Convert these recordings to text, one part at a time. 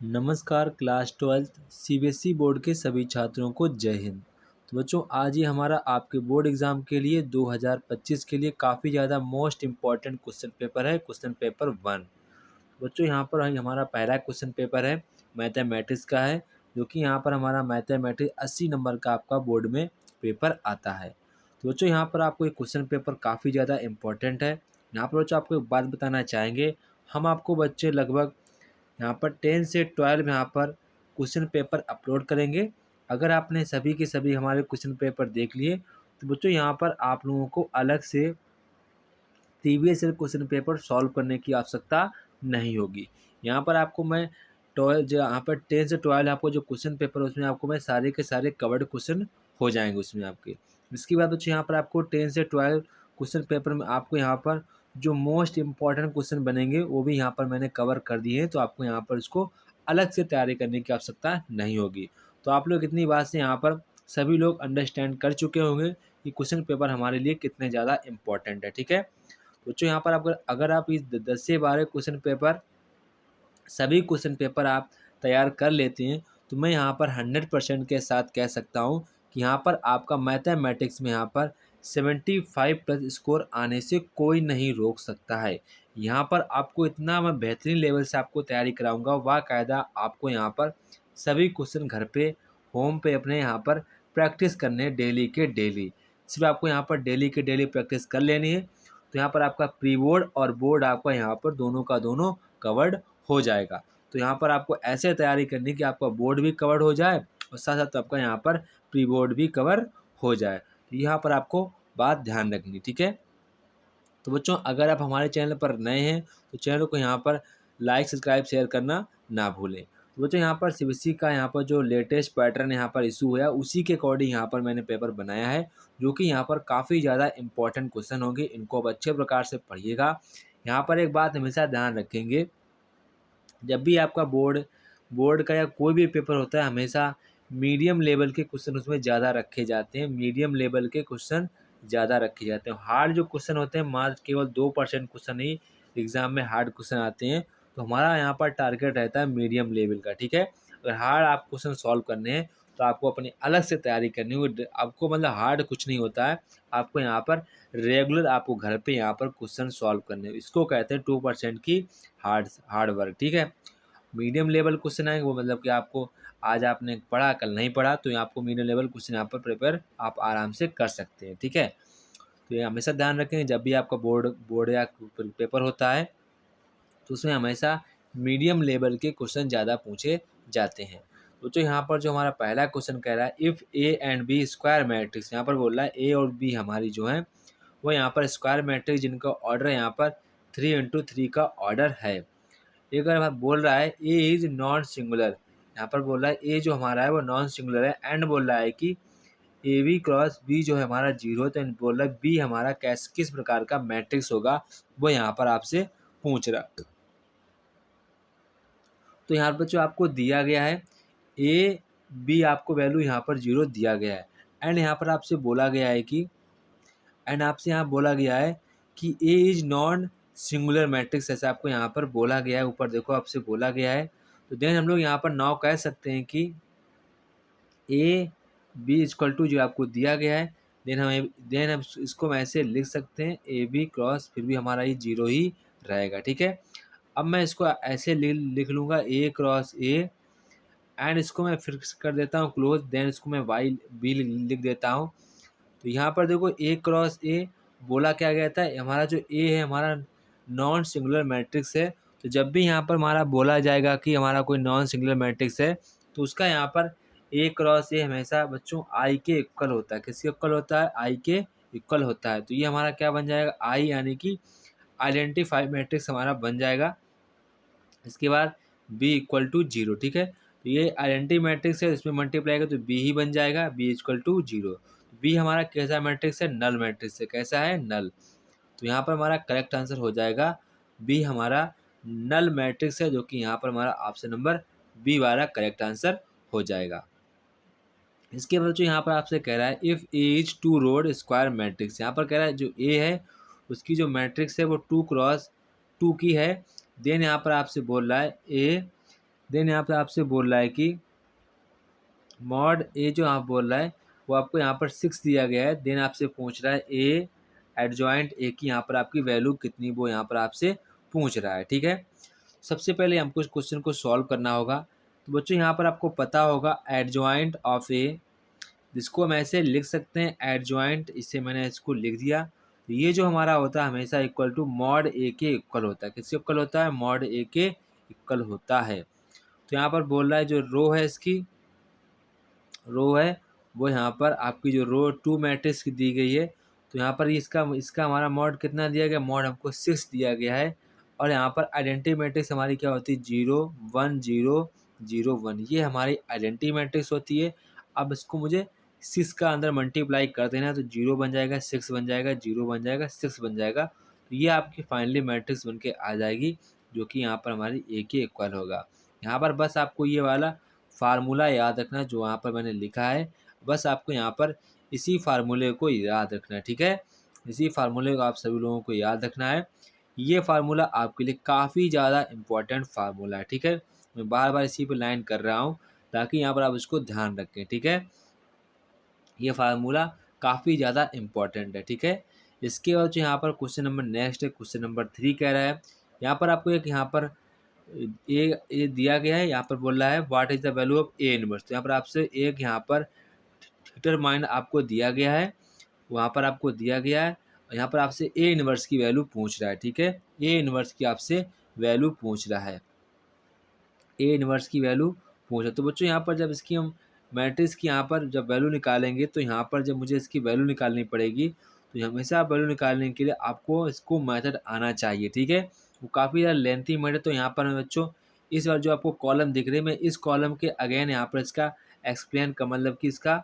नमस्कार class 12th CBSE board के सभी छात्रों को जय हिंद। तो बच्चों आज ये हमारा आपके बोर्ड एग्ज़ाम के लिए 2025 के लिए काफ़ी ज़्यादा मोस्ट इम्पॉर्टेंट क्वेश्चन पेपर है, क्वेश्चन पेपर 1। बच्चों यहाँ पर हमारा पहला क्वेश्चन पेपर है मैथमेटिक्स का है, जो कि यहाँ पर हमारा मैथमेटिक्स 80 नंबर का आपका बोर्ड में पेपर आता है। तो बच्चों यहाँ पर आपको ये क्वेश्चन पेपर काफ़ी ज़्यादा इम्पॉर्टेंट है। यहाँ पर बच्चों आपको एक बात बताना चाहेंगे, हम आपको बच्चे लगभग यहाँ पर 10 से 12 यहाँ पर क्वेश्चन पेपर अपलोड करेंगे। अगर आपने सभी के सभी हमारे क्वेश्चन पेपर देख लिए तो बच्चों यहाँ पर आप लोगों को अलग से previous year question paper solve करने की आवश्यकता नहीं होगी। यहाँ पर आपको मैं 12 जो यहाँ पर 10 से 12 आपको जो क्वेश्चन पेपर है उसमें आपको मैं सारे के सारे कवर्ड क्वेश्चन हो जाएंगे उसमें आपके। इसके बाद बच्चों यहाँ पर आपको 10 से 12 क्वेश्चन पेपर में आपको यहाँ पर जो मोस्ट इम्पॉर्टेंट क्वेश्चन बनेंगे वो भी यहाँ पर मैंने कवर कर दिए हैं, तो आपको यहाँ पर इसको अलग से तैयारी करने की आवश्यकता नहीं होगी। तो आप लोग इतनी बात से यहाँ पर सभी लोग अंडरस्टैंड कर चुके होंगे कि क्वेश्चन पेपर हमारे लिए कितने ज़्यादा इम्पॉर्टेंट है। ठीक है बच्चों, यहाँ पर आप अगर आप इस 10 से 12 क्वेश्चन पेपर सभी क्वेश्चन पेपर आप तैयार कर लेते हैं तो मैं यहाँ पर 100% के साथ कह सकता हूँ कि यहाँ पर आपका मैथमेटिक्स में यहाँ पर 75 प्लस स्कोर आने से कोई नहीं रोक सकता है। यहाँ पर आपको इतना मैं बेहतरीन लेवल से आपको तैयारी कराऊंगा, बाकायदा आपको यहाँ पर सभी क्वेश्चन घर पे होम पे अपने यहाँ पर प्रैक्टिस करने डेली के डेली। सिर्फ आपको यहाँ पर डेली के डेली प्रैक्टिस कर लेनी है, तो यहाँ पर आपका प्री बोर्ड और बोर्ड आपका यहाँ पर दोनों का दोनों कवर्ड हो जाएगा। तो यहाँ पर आपको ऐसे तैयारी करनी कि आपका बोर्ड भी कवर हो जाए और साथ साथ आपका यहाँ पर प्री बोर्ड भी कवर हो जाए। तो यहाँ पर आपको बात ध्यान रखनी, ठीक है। तो बच्चों अगर आप हमारे चैनल पर नए हैं तो चैनल को यहाँ पर लाइक सब्सक्राइब शेयर करना ना भूलें। तो बच्चों यहाँ पर सीबीएसई का यहाँ पर जो लेटेस्ट पैटर्न यहाँ पर इशू हुआ उसी के अकॉर्डिंग यहाँ पर मैंने पेपर बनाया है, जो कि यहाँ पर काफ़ी ज़्यादा इंपॉर्टेंट क्वेश्चन होंगे। इनको आप अच्छे प्रकार से पढ़िएगा। यहाँ पर एक बात हमेशा ध्यान रखेंगे, जब भी आपका बोर्ड का या कोई भी पेपर होता है हमेशा मीडियम लेवल के क्वेश्चन उसमें ज़्यादा रखे जाते हैं। मीडियम लेवल के क्वेश्चन ज़्यादा रखे जाते हैं। हार्ड जो क्वेश्चन होते हैं मात्र केवल 2% क्वेश्चन ही एग्ज़ाम में हार्ड क्वेश्चन आते हैं। तो हमारा यहाँ पर टारगेट रहता है मीडियम लेवल का, ठीक है। अगर हार्ड आप क्वेश्चन सॉल्व करने हैं तो आपको अपनी अलग से तैयारी करनी होगी। आपको मतलब हार्ड कुछ नहीं होता है, आपको यहाँ पर रेगुलर आपको घर पे यहाँ पर क्वेश्चन सॉल्व करने, इसको कहते हैं 2% की हार्ड वर्क, ठीक है। मीडियम लेवल क्वेश्चन आएंगे वो मतलब कि आपको आज आपने पढ़ा कल नहीं पढ़ा, तो यहाँ आपको मीडियम लेवल क्वेश्चन यहाँ पर प्रिपेयर आप आराम से कर सकते हैं, ठीक है। तो ये हमेशा ध्यान रखें जब भी आपका बोर्ड या पेपर होता है तो उसमें हमेशा मीडियम लेवल के क्वेश्चन ज़्यादा पूछे जाते हैं। तो यहाँ पर जो हमारा पहला क्वेश्चन कह रहा है if A and B square matrix, यहाँ पर बोल रहा है ए और बी हमारी जो है वो यहाँ पर स्क्वायर मैट्रिक्स जिनका ऑर्डर यहाँ पर 3 × 3 का ऑर्डर है। एक बार बोल रहा है ए इज नॉन सिंगुलर, यहाँ पर बोल रहा है ए जो हमारा है वो नॉन सिंगुलर है, एंड बोल रहा है कि ए बी क्रॉस बी जो है हमारा जीरो है, तो बोल रहा है बी हमारा किस प्रकार का मैट्रिक्स होगा वो यहाँ पर आपसे पूछ रहा है। तो यहाँ पर जो आपको दिया गया है ए बी आपको वैल्यू यहाँ पर जीरो दिया गया है, एंड यहाँ पर आपसे बोला गया है कि एंड आपसे यहाँ बोला गया है कि ए इज नॉन सिंगुलर मैट्रिक्स, ऐसा आपको यहाँ पर बोला गया है। ऊपर देखो आपसे बोला गया है, तो देन हम लोग यहाँ पर नाउ कह सकते हैं कि ए बी इक्वल टू जो आपको दिया गया है, देन हम इसको ऐसे लिख सकते हैं ए बी क्रॉस फिर भी हमारा ये जीरो ही रहेगा, ठीक है। अब मैं इसको ऐसे लिख लूँगा ए क्रॉस ए, एंड इसको मैं फिक्स कर देता हूँ क्लोज, देन इसको मैं वाई बी लिख देता हूँ। तो यहाँ पर देखो ए क्रॉस ए बोला क्या गया था, हमारा जो ए है हमारा नॉन सिंगुलर मैट्रिक्स है। तो जब भी यहाँ पर हमारा बोला जाएगा कि हमारा कोई नॉन सिंगुलर मैट्रिक्स है तो उसका यहाँ पर ए क्रॉस ए हमेशा बच्चों आई के इक्वल होता है। किसके इक्वल होता है? आई के इक्वल होता है। तो ये हमारा क्या बन जाएगा? आई यानी कि आइडेंटिफाई मैट्रिक्स हमारा बन जाएगा। इसके बाद बी इक्वल टू जीरो, ठीक है। तो ये आइडेंटिटी मैट्रिक्स है, इसमें मल्टीप्लाई करें तो बी ही बन जाएगा, B equal to zero. B हमारा कैसा मैट्रिक्स है? नल मैट्रिक्स है। कैसा है? नल। तो यहाँ पर हमारा करेक्ट आंसर हो जाएगा बी हमारा नल मैट्रिक्स है, जो कि यहाँ पर हमारा ऑप्शन नंबर बी वाला करेक्ट आंसर हो जाएगा। इसके बाद जो यहाँ पर आपसे कह रहा है if A is two rowed square matrix, यहाँ पर कह रहा है जो ए है उसकी जो मैट्रिक्स है वो 2 × 2 की है। देन यहाँ पर आपसे बोल रहा है ए देन यहाँ पर आपसे बोल रहा है कि मॉड ए जो आप बोल रहा है वो आपको यहाँ पर 6 दिया गया है। देन आपसे पूछ रहा है ए एडजॉइंट ए की यहाँ पर आपकी वैल्यू कितनी, वो यहाँ पर आपसे पूछ रहा है। ठीक है, सबसे पहले हमको इस क्वेश्चन को सॉल्व करना होगा। तो बच्चों यहाँ पर आपको पता होगा एडजॉइंट ऑफ ए, जिसको हम ऐसे लिख सकते हैं एडजॉइंट, इससे मैंने इसको लिख दिया। तो ये जो हमारा होता है हमेशा इक्वल टू मॉड ए के इक्वल होता है। किसके इक्वल होता है? मॉड ए के इक्वल होता है। तो यहाँ पर बोल रहा है जो रो है इसकी रो है वो यहाँ पर आपकी जो रो 2 मैट्रिक्स की दी गई है। तो यहाँ पर इसका इसका हमारा मॉड कितना दिया गया? मॉड हमको 6 दिया गया है। और यहाँ पर आइडेंटिटी मैट्रिक्स हमारी क्या होती है? 0 1 0 0 1, ये हमारी आइडेंटिटी मैट्रिक्स होती है। अब इसको मुझे 6 का अंदर मल्टीप्लाई कर देना है, तो 0 बन जाएगा, 6 बन जाएगा, 0 बन जाएगा, 6 बन जाएगा। तो ये आपकी फाइनली मैट्रिक्स बन के आ जाएगी, जो कि यहाँ पर हमारी ए के इक्वल होगा। यहाँ पर बस आपको ये वाला फार्मूला याद रखना जो यहाँ पर मैंने लिखा है। बस आपको यहाँ पर इसी फार्मूले को याद रखना है। ठीक है, इसी फार्मूले को आप सभी लोगों को याद रखना है। ये फार्मूला आपके लिए काफ़ी ज़्यादा इम्पोर्टेंट फार्मूला है। ठीक है, मैं बार बार इसी पे लाइन कर रहा हूँ ताकि यहाँ पर आप इसको ध्यान रखें। ठीक है, ये फार्मूला काफ़ी ज़्यादा इम्पोर्टेंट है। ठीक है, इसके बाद जो यहाँ पर क्वेश्चन नंबर नेक्स्ट है, क्वेश्चन नंबर 3 कह रहा है। यहाँ पर आपको एक यहाँ पर ए दिया गया है। यहाँ पर बोल रहा है what is the value of A inverse. तो यहाँ पर आपसे एक यहाँ पर डिटरमाइन आपको दिया गया है, वहाँ पर आपको दिया गया है। और यहाँ पर आपसे ए इनवर्स की वैल्यू पूछ रहा है। ठीक है, ए इनवर्स की आपसे वैल्यू पूछ रहा है, ए इनवर्स की वैल्यू पूछ रहा है। तो बच्चों यहाँ पर जब इसकी हम मैट्रिक्स की यहाँ पर जब वैल्यू निकालेंगे, तो यहाँ पर जब मुझे इसकी वैल्यू निकालनी पड़ेगी, तो हमेशा वैल्यू निकालने के लिए आपको इसको मेथड आना चाहिए। ठीक है, वो काफ़ी ज़्यादा लेंथी मेथड। तो यहाँ पर मैं बच्चों इस बार जो आपको कॉलम दिख रहे हैं, मैं इस कॉलम के अगेन यहाँ पर इसका एक्सप्लेन का मतलब कि इसका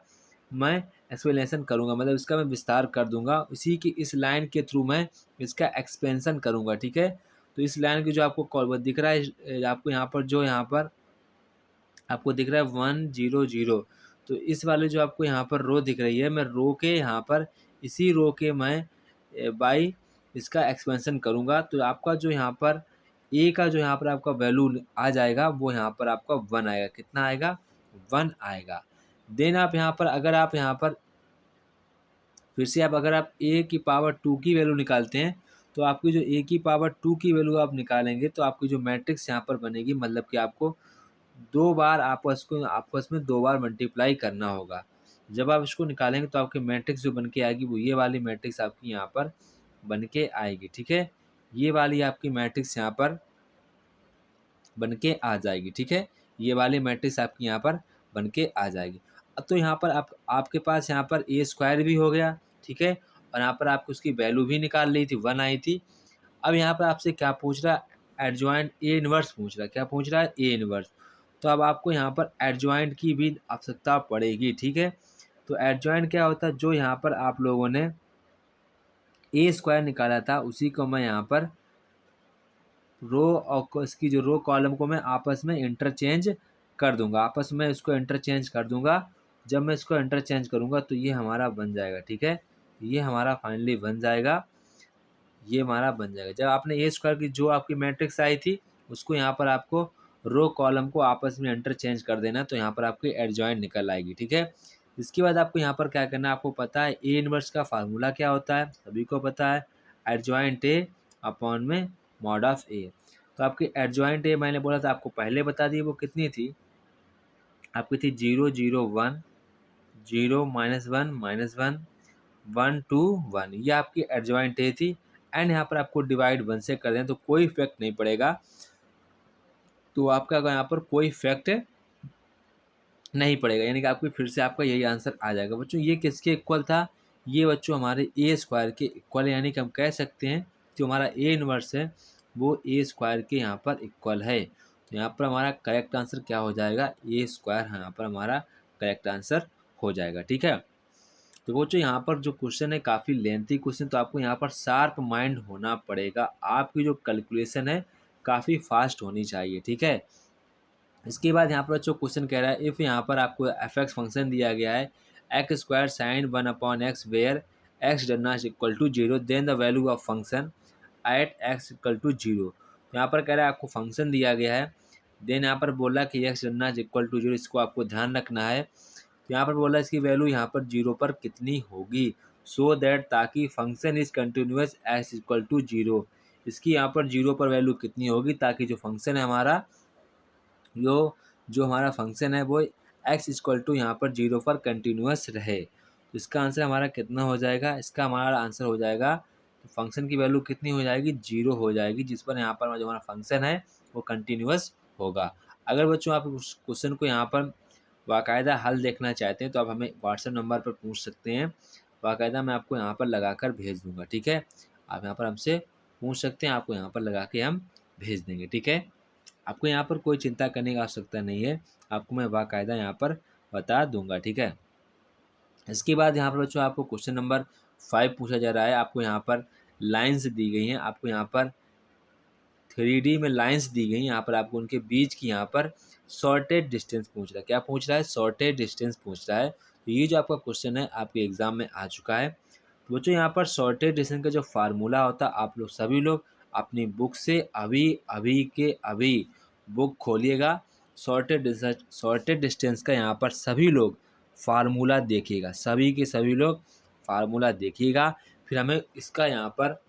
मैं एक्सप्लेनेशन करूँगा, मतलब इसका मैं विस्तार कर दूंगा। इसी की इस लाइन के थ्रू मैं इसका एक्सपेंशन करूँगा। ठीक है, तो इस लाइन की जो आपको कॉल दिख रहा है, आपको यहाँ पर जो यहाँ पर आपको दिख रहा है 1 0 0, तो इस वाले जो आपको यहाँ पर रो दिख रही है, मैं रो के यहाँ पर इसी रो के मैं बाई इसका एक्सपेंशन करूँगा। तो आपका जो यहाँ पर ए का जो यहाँ पर आपका वैल्यू आ जाएगा, वो यहाँ पर आपका 1 आएगा। कितना आएगा? 1 आएगा। देन आप यहाँ पर अगर आप यहाँ पर फिर से आप अगर आप ए की पावर 2 की वैल्यू निकालते हैं, तो आपकी जो ए की पावर 2 की वैल्यू आप निकालेंगे, तो आपकी जो मैट्रिक्स यहाँ पर बनेगी, मतलब कि आपको 2 बार आपस में 2 बार मल्टीप्लाई करना होगा। जब आप इसको निकालेंगे तो आपकी मैट्रिक्स जो बन के आएगी, वो ये वाली मैट्रिक्स आपकी यहाँ पर बन के आएगी। ठीक है, ये वाली आपकी मैट्रिक्स यहाँ पर बन के आ जाएगी। ठीक है, ये वाली मैट्रिक्स आपकी यहाँ पर बन के आ जाएगी। अब तो यहाँ पर आपके पास यहाँ पर ए स्क्वायर भी हो गया। ठीक है, और यहाँ पर आपको उसकी वैल्यू भी निकाल ली थी, 1 आई थी। अब यहाँ पर आपसे क्या पूछ रहा है? एडजॉइंट ए इनवर्स पूछ रहा है। क्या पूछ रहा है? A inverse. तो अब आपको यहाँ पर एडजॉइंट की भी आवश्यकता पड़ेगी। ठीक है, तो एडजॉइंट क्या होता है? जो यहाँ पर आप लोगों ने ए स्क्वायर निकाला था, उसी को मैं यहाँ पर रो और इसकी जो रो कॉलम को मैं आपस में इंटरचेंज कर दूंगा, आपस में इसको इंटरचेंज कर दूंगा। जब मैं इसको इंटरचेंज करूंगा तो ये हमारा बन जाएगा। ठीक है, ये हमारा फाइनली बन जाएगा, ये हमारा बन जाएगा। जब आपने ए स्क्वायर की जो आपकी मैट्रिक्स आई थी, उसको यहाँ पर आपको रो कॉलम को आपस में इंटरचेंज कर देना, तो यहाँ पर आपकी एडजॉइंट निकल आएगी। ठीक है, इसके बाद आपको यहाँ पर क्या करना है? आपको पता है ए इनवर्स का फार्मूला क्या होता है, सभी को पता है, एडजॉइंट ए अपॉन में मॉड ऑफ ए। तो आपकी एडजॉइंट ए मैंने बोला था आपको पहले बता दी, वो कितनी थी? आपकी थी 0 0 1 0 -1 -1 1 2 1, ये आपकी एडजॉइंट ए थी। एंड यहाँ पर आपको डिवाइड 1 से कर दें तो कोई इफेक्ट नहीं पड़ेगा, तो आपका यहाँ पर कोई इफेक्ट नहीं पड़ेगा, यानी कि आपको फिर से आपका यही आंसर आ जाएगा। बच्चों ये किसके इक्वल था? ये बच्चों हमारे ए स्क्वायर के इक्वल, यानी कि हम कह सकते हैं जो हमारा ए इनवर्स है वो ए स्क्वायर के यहाँ पर इक्वल है। तो यहाँ पर हमारा करेक्ट आंसर क्या हो जाएगा? ए स्क्वायर यहाँ पर हमारा करेक्ट आंसर हो जाएगा। ठीक है, तो बच्चों यहाँ पर जो क्वेश्चन है काफ़ी लेंथी क्वेश्चन, तो आपको यहाँ पर शार्प माइंड होना पड़ेगा। आपकी जो कैलकुलेशन है काफ़ी फास्ट होनी चाहिए। ठीक है, इसके बाद यहाँ पर जो क्वेश्चन कह रहा है, इफ़ यहाँ पर आपको एफ एक्स फंक्शन दिया गया है x square sine 1 upon x where x does not equal to 0, then the value of function at x equal to 0। तो यहाँ पर कह रहा है आपको फंक्शन दिया गया है देन यहाँ पर बोला कि x done is equal to 0, इसको आपको ध्यान रखना है। तो यहाँ पर बोला इसकी वैल्यू यहाँ पर 0 पर कितनी होगी, सो दैट ताकि function is continuous x equal to 0, इसकी यहाँ पर 0 पर वैल्यू कितनी होगी ताकि जो फंक्शन है हमारा जो हमारा फंक्शन है वो एक्स इक्वल टू यहाँ पर 0 पर कंटिन्यूअस रहे। तो इसका आंसर हमारा कितना हो जाएगा, इसका हमारा आंसर हो जाएगा तो फंक्शन की वैल्यू कितनी हो जाएगी, 0 हो जाएगी, जिस पर यहाँ पर जो हमारा फंक्शन है वो कंटिन्यूअस होगा। अगर बच्चों आप उस क्वेश्चन को यहाँ पर बाकायदा हल देखना चाहते हैं तो आप हमें व्हाट्सएप नंबर पर पूछ सकते हैं, बाकायदा मैं आपको यहाँ पर लगा कर भेज दूँगा। ठीक है, आप यहाँ पर हमसे पूछ सकते हैं, आपको यहाँ पर लगा के हम भेज देंगे। ठीक है, आपको यहाँ पर कोई चिंता करने की आवश्यकता नहीं है, आपको मैं बाकायदा यहाँ पर बता दूंगा। ठीक है, इसके बाद यहाँ पर बच्चों आपको क्वेश्चन नंबर 5 पूछा जा रहा है। आपको यहाँ पर लाइंस दी गई हैं, आपको यहाँ पर 3D में लाइंस दी गई, यहाँ पर आपको उनके बीच की यहाँ पर शॉर्टेड डिस्टेंस पूछ रहा है। क्या पूछ रहा है, शॉर्टेड डिस्टेंस पूछ रहा है। तो ये जो आपका क्वेश्चन है आपके एग्जाम में आ चुका है। तो बच्चों यहाँ पर शॉर्टेड डिस्टेंस का जो फार्मूला होता है, आप लोग सभी लोग अपनी बुक से अभी अभी के अभी बुक खोलिएगा, शॉर्टेड डिस्टेंस का यहाँ पर सभी लोग फार्मूला देखिएगा, सभी के सभी लोग फार्मूला देखिएगा, फिर हमें इसका यहाँ पर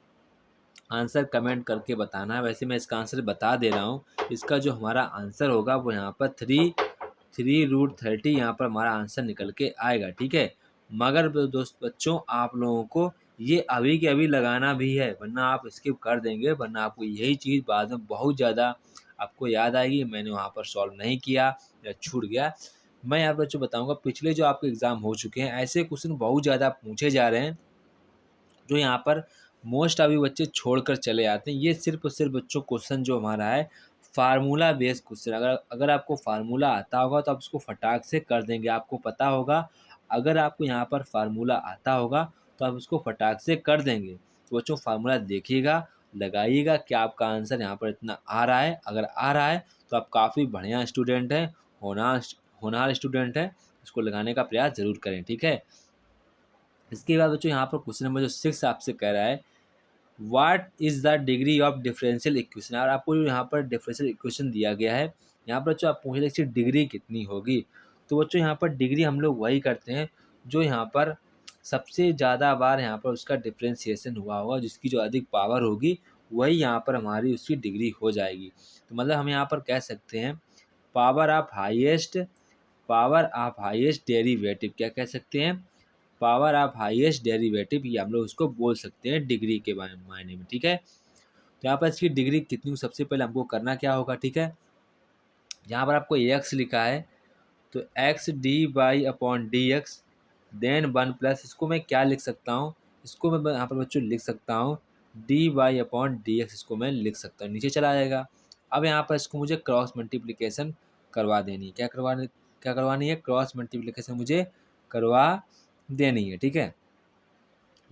आंसर कमेंट करके बताना है। वैसे मैं इसका आंसर बता दे रहा हूँ, इसका जो हमारा आंसर होगा वो यहाँ पर 3√30 यहाँ पर हमारा आंसर निकल के आएगा। ठीक है, मगर बच्चों आप लोगों को ये अभी के अभी लगाना भी है, वरना आप स्किप कर देंगे, वरना आपको यही चीज़ बाद में बहुत ज़्यादा आपको याद आएगी, मैंने वहाँ पर सॉल्व नहीं किया या छूट गया। मैं यहाँ पर बच्चों बताऊँगा, पिछले जो आपके एग्ज़ाम हो चुके हैं ऐसे क्वेश्चन बहुत ज़्यादा पूछे जा रहे हैं, जो यहाँ पर मोस्ट अभी बच्चे छोड़कर चले आते हैं। ये सिर्फ और सिर्फ बच्चों क्वेश्चन जो हमारा है फार्मूला बेस्ड क्वेश्चन, अगर आपको फार्मूला आता होगा तो आप उसको फटाक से कर देंगे, आपको पता होगा। अगर आपको यहाँ पर फार्मूला आता होगा तो आप उसको फटाक से कर देंगे। तो बच्चों फार्मूला देखिएगा, लगाइएगा कि आपका आंसर यहाँ पर इतना आ रहा है। अगर आ रहा है तो आप काफ़ी बढ़िया स्टूडेंट हैं, होनहार स्टूडेंट हैं, इसको लगाने का प्रयास ज़रूर करें। ठीक है, इसके बाद बच्चों यहाँ पर क्वेश्चन नंबर जो 6 आपसे कह रहा है, what is the degree of differential equation. और आपको जो यहाँ पर डिफरेंशियल इक्वेशन दिया गया है, यहाँ पर बच्चों आप पूछ रहे इसकी डिग्री कितनी होगी। तो बच्चों यहाँ पर डिग्री हम लोग वही करते हैं जो यहाँ पर सबसे ज़्यादा बार यहाँ पर उसका डिफ्रेंशिएशन हुआ होगा, जिसकी जो अधिक पावर होगी वही यहाँ पर हमारी उसकी डिग्री हो जाएगी। तो मतलब हम यहाँ पर कह सकते हैं पावर ऑफ हाईएस्ट डेरिवेटिव, क्या कह सकते हैं, पावर ऑफ हाईएस्ट डेरिवेटिव, ये हम लोग उसको बोल सकते हैं डिग्री के मायने में। ठीक है, तो यहाँ पर इसकी डिग्री कितनी, सबसे पहले हमको करना क्या होगा। ठीक है, यहाँ पर आपको एक्स लिखा है तो एक्स dy/dx देन 1 + इसको मैं क्या लिख सकता हूँ, इसको मैं यहाँ पर बच्चों लिख सकता हूँ dy/dx, इसको मैं लिख सकता हूँ, नीचे चला जाएगा। अब यहाँ पर इसको मुझे क्रॉस मल्टीप्लिकेशन करवा देनी है, क्या करवानी है, क्रॉस मल्टीप्लिकेशन मुझे करवा देनी है। ठीक है,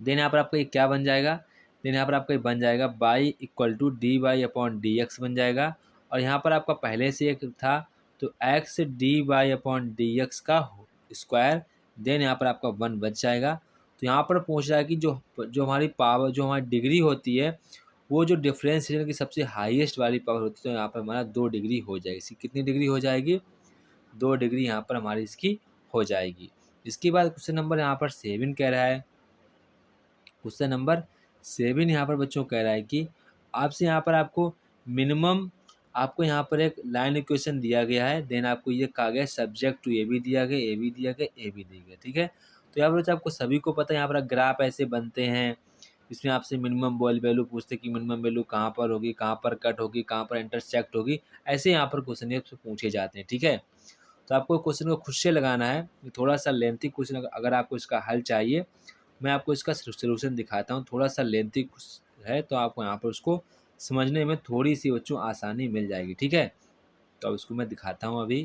देन यहाँ पर आपका ये क्या बन जाएगा, देन यहाँ पर आपका ये बन जाएगा y = dy/dx बन जाएगा। और यहाँ पर आपका पहले से एक था तो x dy/dx का स्क्वायर, देन यहाँ पर आपका 1 बच जाएगा। तो यहाँ पर पूछ रहा है कि जो हमारी पावर, जो हमारी डिग्री होती है, वो जो डिफरेंशिएशन की सबसे हाईएस्ट वाली पावर होती है, तो यहाँ पर हमारा 2 डिग्री हो जाएगी। इसकी कितनी डिग्री हो जाएगी, 2 डिग्री यहाँ पर हमारी इसकी हो जाएगी। इसके बाद क्वेश्चन नंबर यहाँ पर 7 कह रहा है, क्वेश्चन नंबर 7 यहाँ पर बच्चों कह रहा है कि आपसे यहाँ पर आपको मिनिमम, आपको यहाँ पर एक लाइन इक्वेशन दिया गया है, देन आपको ये कहा गया सब्जेक्ट टू ए बी दिया गया, ए बी दिया गया, ए बी दिया गया। ठीक है, तो यहाँ पर बच्चों आपको सभी को पता है यहाँ पर ग्राफ ऐसे बनते हैं, इसमें आपसे मिनिमम वैल्यू पूछते कि मिनिमम वैल्यू कहाँ पर होगी, कहाँ पर कट होगी, कहाँ पर इंटरसेक्ट होगी, ऐसे यहाँ पर क्वेश्चन पूछे जाते हैं। ठीक है, तो आपको क्वेश्चन को खुद से लगाना है, थोड़ा सा लेंथी क्वेश्चन, अगर आपको इसका हल चाहिए मैं आपको इसका सोल्यूशन दिखाता हूँ, थोड़ा सा लेंथी है तो आपको यहाँ पर उसको समझने में थोड़ी सी बच्चों आसानी मिल जाएगी। ठीक है, तो अब इसको मैं दिखाता हूँ अभी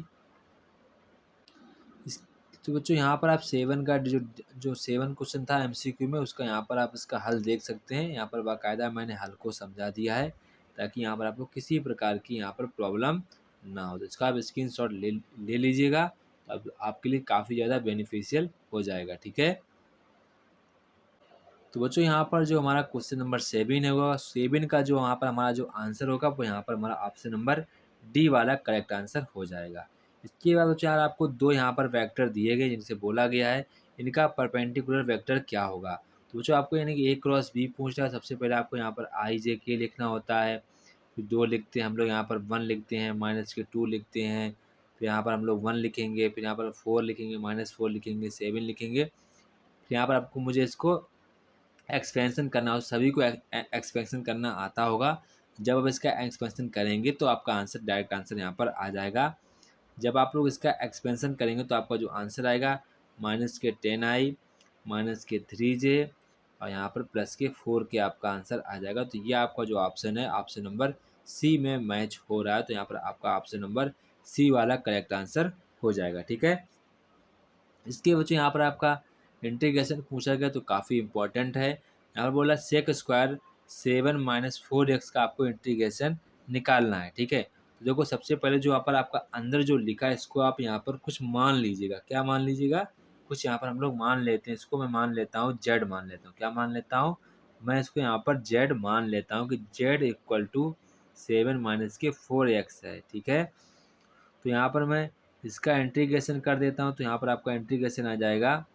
इस, तो बच्चों यहाँ पर आप 7 का जो 7 क्वेश्चन था MCQ में, उसका यहाँ पर आप इसका हल देख सकते हैं। यहाँ पर बाकायदा मैंने हल को समझा दिया है ताकि यहाँ पर आपको किसी प्रकार की यहाँ पर प्रॉब्लम ना हो। तो इसका आप स्क्रीनशॉट ले लीजिएगा, तो अब आपके लिए काफ़ी ज़्यादा बेनिफिशियल हो जाएगा। ठीक है, तो बच्चों यहाँ पर जो हमारा क्वेश्चन नंबर 7 होगा, 7 का जो यहाँ पर हमारा जो आंसर होगा वो यहाँ पर हमारा ऑप्शन नंबर डी वाला करेक्ट आंसर हो जाएगा। इसके बाद बच्चों यार आपको दो यहाँ पर वेक्टर दिए गए जिनसे बोला गया है इनका परपेंडिकुलर वेक्टर क्या होगा। तो बच्चों आपको यानी कि ए क्रॉस बी पूछ रहा है। सबसे पहले आपको यहाँ पर आई जे के लिखना होता है, फिर 2 लिखते हैं हम लोग, यहाँ पर 1 लिखते हैं, माइनस के 2 लिखते हैं, फिर यहाँ पर हम लोग 1 लिखेंगे, फिर यहाँ पर 4 लिखेंगे, -4 लिखेंगे, 7 लिखेंगे। फिर यहाँ पर आपको मुझे इसको एक्सपेंशन करना हो, सभी को एक्सपेंशन करना आता होगा। जब आप इसका एक्सपेंशन करेंगे तो आपका आंसर डायरेक्ट आंसर यहाँ पर आ जाएगा। जब आप लोग इसका एक्सपेंशन करेंगे तो आपका जो आंसर आएगा माइनस के 10i, माइनस के 3j और यहाँ पर प्लस के 4k आपका आंसर आ जाएगा। तो ये आपका जो ऑप्शन है ऑप्शन नंबर सी में मैच हो रहा है। तो यहाँ पर आपका ऑप्शन नंबर सी वाला करेक्ट आंसर हो जाएगा। ठीक है। इसके बच्चों यहाँ पर आपका इंटीग्रेशन पूछा गया तो काफ़ी इंपॉर्टेंट है। यहाँ पर बोला सेक स्क्वायर 7 - 4x का आपको इंटीग्रेशन निकालना है। ठीक है। तो देखो सबसे पहले जो यहाँ पर आपका अंदर जो लिखा है इसको आप यहाँ पर कुछ मान लीजिएगा। क्या मान लीजिएगा? कुछ यहाँ पर हम लोग मान लेते हैं। इसको मैं मान लेता हूँ जेड मान लेता हूँ। क्या मान लेता हूँ? मैं इसको यहाँ पर जेड मान लेता हूँ कि जेड इक्वल टू 7 - 4x है। ठीक है। तो यहाँ पर मैं इसका इंटीग्रेशन कर देता हूँ। तो यहाँ पर आपका इंटीग्रेशन आ जाएगा,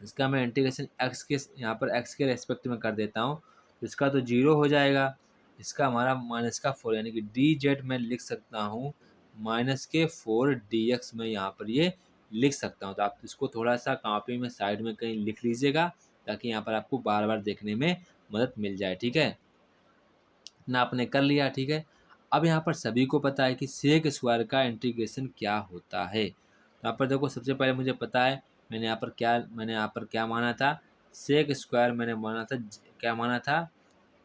इसका मैं इंटीग्रेशन एक्स के यहाँ पर एक्स के रेस्पेक्ट में कर देता हूँ। तो इसका तो 0 हो जाएगा, इसका हमारा माइनस का 4 यानी कि डी जेड मैं लिख सकता हूँ माइनस के 4 डी एक्स में यहाँ पर ये लिख सकता हूँ। तो आप इसको थोड़ा सा कॉपी में साइड में कहीं लिख लीजिएगा ताकि यहाँ पर आपको बार बार देखने में मदद मिल जाए। ठीक है। इतना आपने कर लिया। ठीक है। अब यहाँ पर सभी को पता है कि सेक स्क्वायर का इंटीग्रेशन क्या होता है। तो यहाँ पर देखो सबसे पहले मुझे पता है मैंने यहाँ पर क्या माना था, सेक स्क्वायर मैंने माना था, क्या माना था,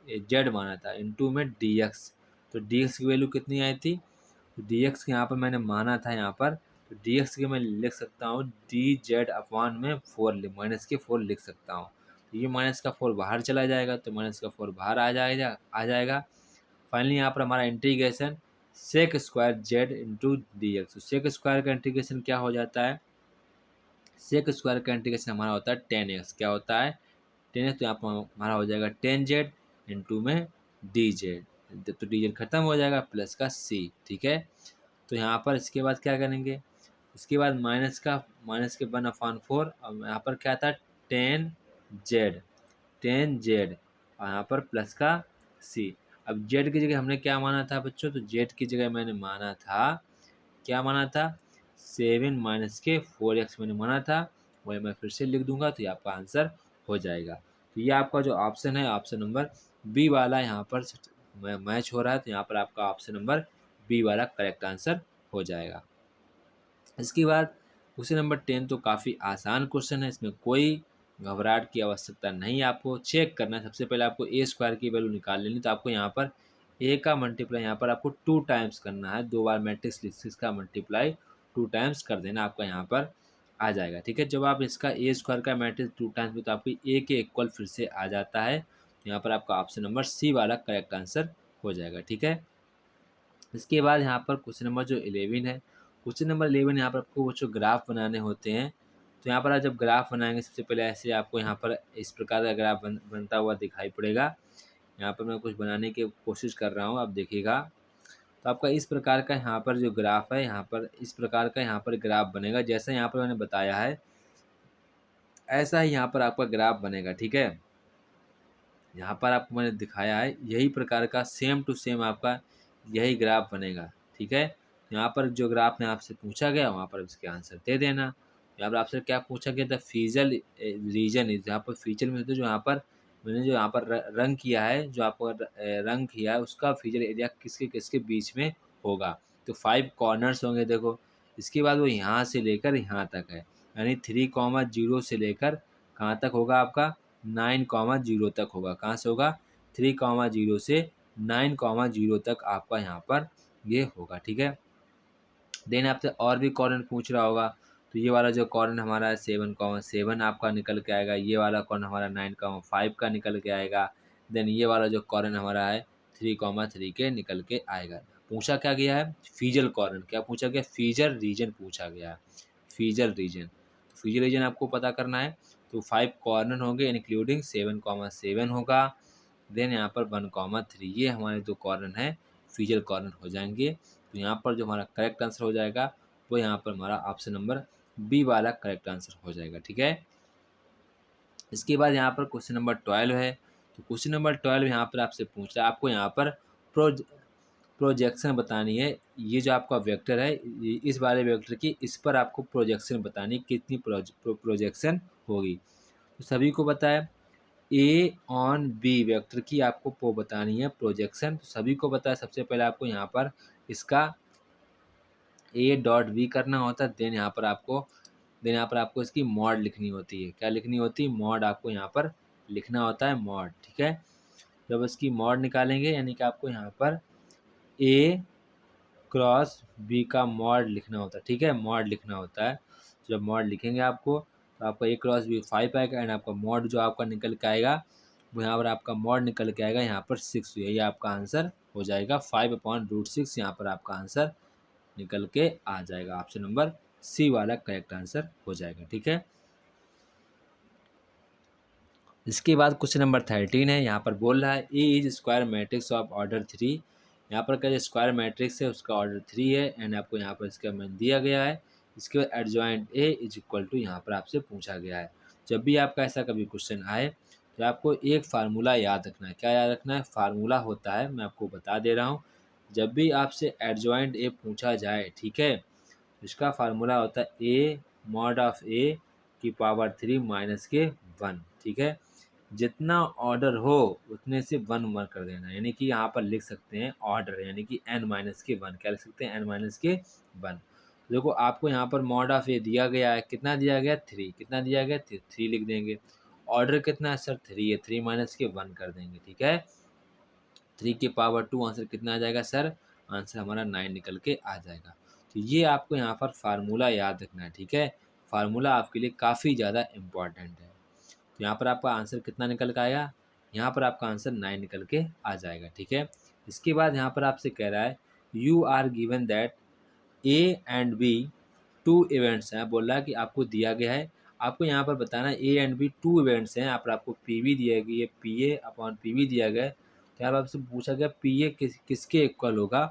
जेड माना था इनटू में डी एक्स। तो डी एक्स की वैल्यू कितनी आई थी, तो डी एक्स के यहाँ पर मैंने माना था यहाँ पर, तो डी एक्स के मैं लिख सकता हूँ डी जेड अपॉन में 4 माइनस के 4 लिख सकता हूँ। तो ये माइनस का 4 बाहर चला जाएगा, तो माइनस का 4 बाहर आ जाएगा। फाइनली यहाँ पर हमारा integration sec square z into d x. तो सेक स्क्वायर का इंटीग्रेशन क्या हो जाता है, सेक स्क्वायर का इंटीग्रेशन हमारा होता है 10x। क्या होता है 10x। तो यहाँ पर हमारा हो जाएगा 10z इंटू में डी जेड। तो डी जेड खत्म हो जाएगा प्लस का c। ठीक है। तो यहाँ पर इसके बाद क्या करेंगे, इसके बाद माइनस के 1/4 और यहाँ पर क्या था 10z और यहाँ पर प्लस का c। अब z की जगह हमने क्या माना था बच्चों, तो z की जगह मैंने माना था, क्या माना था 7 माइनस के 4x मैंने माना था, वही मैं फिर से लिख दूंगा तो ये आपका आंसर हो जाएगा। तो ये आपका जो ऑप्शन है ऑप्शन नंबर बी वाला यहाँ पर मैच हो रहा है। तो यहाँ पर आपका ऑप्शन नंबर बी वाला करेक्ट आंसर हो जाएगा। इसके बाद क्वेश्चन नंबर 10 तो काफ़ी आसान क्वेश्चन है, इसमें कोई घबराहट की आवश्यकता नहीं। आपको चेक करना है, सबसे पहले आपको ए स्क्वायर की वैल्यू निकाल लेनी। तो आपको यहाँ पर ए का मल्टीप्लाई यहाँ पर आपको 2 टाइम्स करना है, 2 बार मैट्रिक्स लिख इसका मल्टीप्लाई 2 टाइम्स कर देना, आपका यहाँ पर आ जाएगा। ठीक है। जब आप इसका ए स्क्वायर का मैट्रिक्स 2 टाइम्स में तो आपको ए के इक्वल फिर से आ जाता है। तो यहाँ पर आपका ऑप्शन नंबर सी वाला करेक्ट आंसर हो जाएगा। ठीक है। इसके बाद यहाँ पर क्वेश्चन नंबर जो 11 है, क्वेश्चन नंबर 11 यहाँ पर आपको वो जो ग्राफ बनाने होते हैं। तो यहाँ पर आप जब ग्राफ बनाएंगे सबसे पहले ऐसे आपको यहाँ पर इस प्रकार का ग्राफ बनता हुआ दिखाई पड़ेगा। यहाँ पर मैं कुछ बनाने की कोशिश कर रहा हूँ, आप देखिएगा। तो आपका इस प्रकार का यहाँ पर जो ग्राफ है, यहाँ पर इस प्रकार का यहाँ पर ग्राफ बनेगा, जैसा यहाँ पर मैंने बताया है ऐसा ही यहाँ पर आपका ग्राफ बनेगा। ठीक है। यहाँ पर आपको मैंने दिखाया है यही प्रकार का सेम टू सेम आपका यही ग्राफ बनेगा। ठीक है। यहाँ पर जो ग्राफ में आपसे पूछा गया वहाँ पर इसके आंसर दे देना। यहाँ पर आपसे क्या पूछा गया था, फीजल रीजन इज, यहाँ पर फीचर में जो यहाँ पर मैंने जो यहाँ पर रंग किया है, जो आपको रंग किया है उसका फीचर एरिया किसके किसके बीच में होगा। तो 5 कॉर्नर्स होंगे देखो। इसके बाद वो यहाँ से लेकर यहाँ तक है, यानी 3,0 से लेकर कहाँ तक होगा आपका 9,0 तक होगा। कहाँ से होगा 3,0 से 9,0 तक आपका यहाँ पर ये होगा। ठीक है। देन आपसे और भी कॉर्नर पूछ रहा होगा। तो ये वाला जो कॉर्नर हमारा है 7,7 आपका निकल के आएगा, ये वाला कॉर्नर हमारा 9,5 का निकल के आएगा। देन ये वाला जो कॉर्नर हमारा है 3,3 के निकल के आएगा। पूछा क्या गया है फीजल कॉर्नर, क्या पूछा गया फीजल रीजन पूछा गया है, फीजल रीजन। फीजल रीजन आपको पता करना है। तो 5 कॉर्नर होंगे इंक्लूडिंग 7,7 होगा। देन यहाँ पर 1,3 ये हमारे जो कॉर्नर हैं फीजल कॉर्नर हो जाएंगे। तो यहाँ पर जो हमारा करेक्ट आंसर हो जाएगा वो यहाँ पर हमारा ऑप्शन नंबर बी वाला करेक्ट आंसर हो जाएगा। ठीक है, इसके बाद यहाँ पर क्वेश्चन नंबर 12 है। तो क्वेश्चन नंबर 12 यहाँ पर आपसे पूछ रहा है, आपको यहाँ पर प्रोजेक्शन बतानी है। ये जो आपका वेक्टर है, इस वाले वेक्टर की इस पर आपको प्रोजेक्शन बतानी है, कितनी प्रोजेक्शन होगी। तो सभी को पता है ए ऑन बी वेक्टर की आपको बतानी है प्रोजेक्शन, तो सभी को पता है। सबसे पहले आपको यहाँ पर इसका ए डॉट बी करना होता है, देन यहाँ पर आपको इसकी मॉड लिखनी होती है। क्या लिखनी होती है? मॉड आपको यहाँ पर लिखना होता है, मॉड। ठीक है, जब इसकी मॉड निकालेंगे यानी कि आपको यहाँ पर ए क्रॉस बी का मॉड लिखना होता है। ठीक है, मॉड लिखना होता है। तो जब मॉड लिखेंगे आपको, तो आपका ए क्रॉस बी 5 आएगा एंड आपका मॉड जो आपका निकल के आएगा वो यहाँ पर आपका मॉड निकल के आएगा यहाँ पर 6। यही आपका आंसर हो जाएगा 5/√6। यहाँ पर आपका आंसर निकल के आ जाएगा, ऑप्शन नंबर सी वाला करेक्ट आंसर हो जाएगा। ठीक है, इसके बाद क्वेश्चन नंबर 13 है। यहाँ पर बोल रहा है A is square matrix of order 3। यहाँ पर का जो स्क्वायर मैट्रिक्स है उसका ऑर्डर 3 है एंड आपको यहाँ पर इसका मान दिया गया है। इसके बाद adjoint A is equal to यहाँ पर आपसे पूछा गया है। जब भी आपका ऐसा कभी क्वेश्चन आए तो आपको एक फार्मूला याद रखना है। क्या याद रखना है? फार्मूला होता है, मैं आपको बता दे रहा हूँ। जब भी आपसे एडजॉइंट ए पूछा जाए, ठीक है, इसका फार्मूला होता है ए मॉड ऑफ ए की पावर 3 माइनस के 1। ठीक है, जितना ऑर्डर हो उतने से 1 1 कर देना, यानी कि यहाँ पर लिख सकते हैं ऑर्डर यानी कि n माइनस के 1। क्या लिख सकते हैं? n माइनस के 1। देखो आपको यहाँ पर मॉड ऑफ ए दिया गया है, कितना दिया गया? 3। कितना दिया गया? 3 लिख देंगे। ऑर्डर कितना है सर? 3 है, 3 माइनस के 1 कर देंगे। ठीक है, 3 की पावर 2 आंसर कितना आ जाएगा सर? आंसर हमारा 9 निकल के आ जाएगा। तो ये आपको यहाँ पर फार्मूला याद रखना है। ठीक है, फार्मूला आपके लिए काफ़ी ज़्यादा इम्पॉर्टेंट है। तो यहाँ पर आपका आंसर कितना निकल के आएगा? यहाँ पर आपका आंसर 9 निकल के आ जाएगा। ठीक है, इसके बाद यहाँ पर आपसे कह रहा है you are given that A and B 2 events हैं। बोल रहा है कि आपको दिया गया है, आपको यहाँ पर बताना है ए एंड बी 2 इवेंट्स हैं। यहाँ पर आपको पी वी दिया गया है, P A upon P V दिया गया है। तो यहाँ पर आपसे पूछा गया पी ए किसके इक्वल होगा।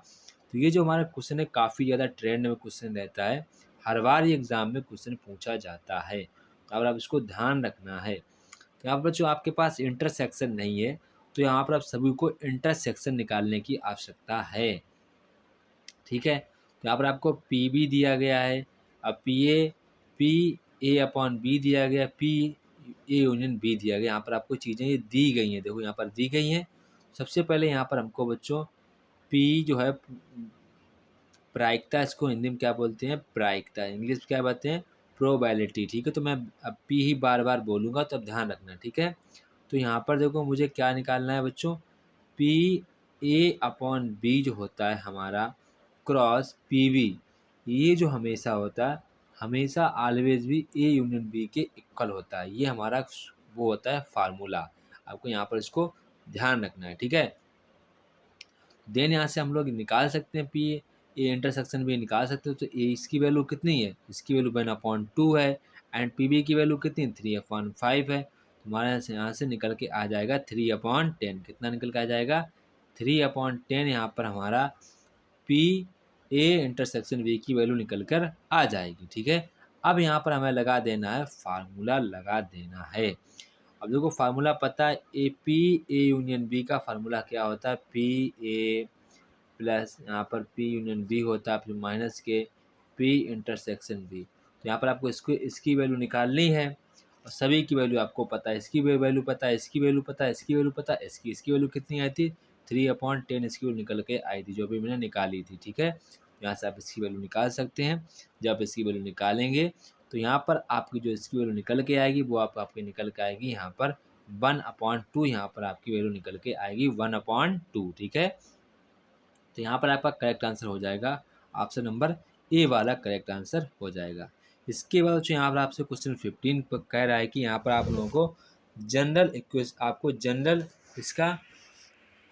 तो ये जो हमारा क्वेश्चन है काफ़ी ज़्यादा ट्रेंड में क्वेश्चन रहता है, हर बार ये एग्ज़ाम में क्वेश्चन पूछा जाता है। और आप इसको ध्यान रखना है। तो यहाँ पर जो आपके पास इंटरसेक्शन नहीं है, तो यहाँ पर आप सभी को इंटरसेक्शन निकालने की आवश्यकता है। ठीक है, तो यहाँ पर आपको पी बी दिया गया है, अब पी ए अपॉन बी दिया गया, पी ए यूनियन बी दिया गया। यहाँ पर आपको चीज़ें ये दी गई हैं, देखो यहाँ पर दी गई हैं। सबसे पहले यहाँ पर हमको बच्चों पी जो है प्रायिकता, इसको हिंदी में क्या बोलते हैं? प्रायिकता। इंग्लिश में क्या बोलते हैं? प्रोबेबिलिटी। ठीक है, तो मैं अब पी ही बार बार बोलूँगा, तो अब ध्यान रखना। ठीक है, तो यहाँ पर देखो मुझे क्या निकालना है बच्चों? पी ए अपॉन बी जो होता है हमारा क्रॉस पी वी, ये जो हमेशा होता है, हमेशा ऑलवेज भी ए यूनियन बी के इक्वल होता है। ये हमारा वो होता है फार्मूला। आपको यहाँ पर इसको ध्यान रखना है। ठीक है, देन यहाँ से हम लोग निकाल सकते हैं पी ए इंटरसेक्शन भी निकाल सकते हो। तो ए इसकी वैल्यू कितनी है? इसकी वैल्यू 1/2 है एंड पी बी की वैल्यू कितनी? 3/5 है। हमारे यहाँ से निकल के आ जाएगा 3/10। कितना निकल के आ जाएगा? 3/10। यहाँ पर हमारा पी ए इंटरसेक्शन बी की वैल्यू निकल कर आ जाएगी। ठीक है, अब यहाँ पर हमें लगा देना है, फार्मूला लगा देना है। अब देखो फार्मूला पता है, A P A union B का फार्मूला क्या होता है? पी ए प्लस यहाँ पर पी यूनियन बी होता है, फिर माइनस के पी इंटरसेक्शन बी। तो यहाँ पर आपको इसकी वैल्यू निकालनी है और सभी की वैल्यू आपको पता है। इसकी वैल्यू पता है, इसकी वैल्यू पता है, इसकी वैल्यू पता है, इसकी वैल्यू कितनी आई थी? 3/10 इसकी वैल्यू निकल के आई थी, जो भी मैंने निकाली थी। ठीक है, यहाँ से आप इसकी वैल्यू निकाल सकते हैं। जब इसकी वैल्यू निकालेंगे तो यहाँ पर आपकी जो इसकी वैल्यू निकल के आएगी वो आपकी निकल के आएगी यहाँ पर 1/2। यहाँ पर आपकी वैल्यू निकल के आएगी 1/2। ठीक है, तो यहाँ पर आपका करेक्ट आंसर हो जाएगा ऑप्शन नंबर ए वाला करेक्ट आंसर हो जाएगा। इसके बाद जो यहाँ पर आपसे क्वेश्चन 15 पर कह रहा है कि यहाँ पर आप लोगों को जनरल इसका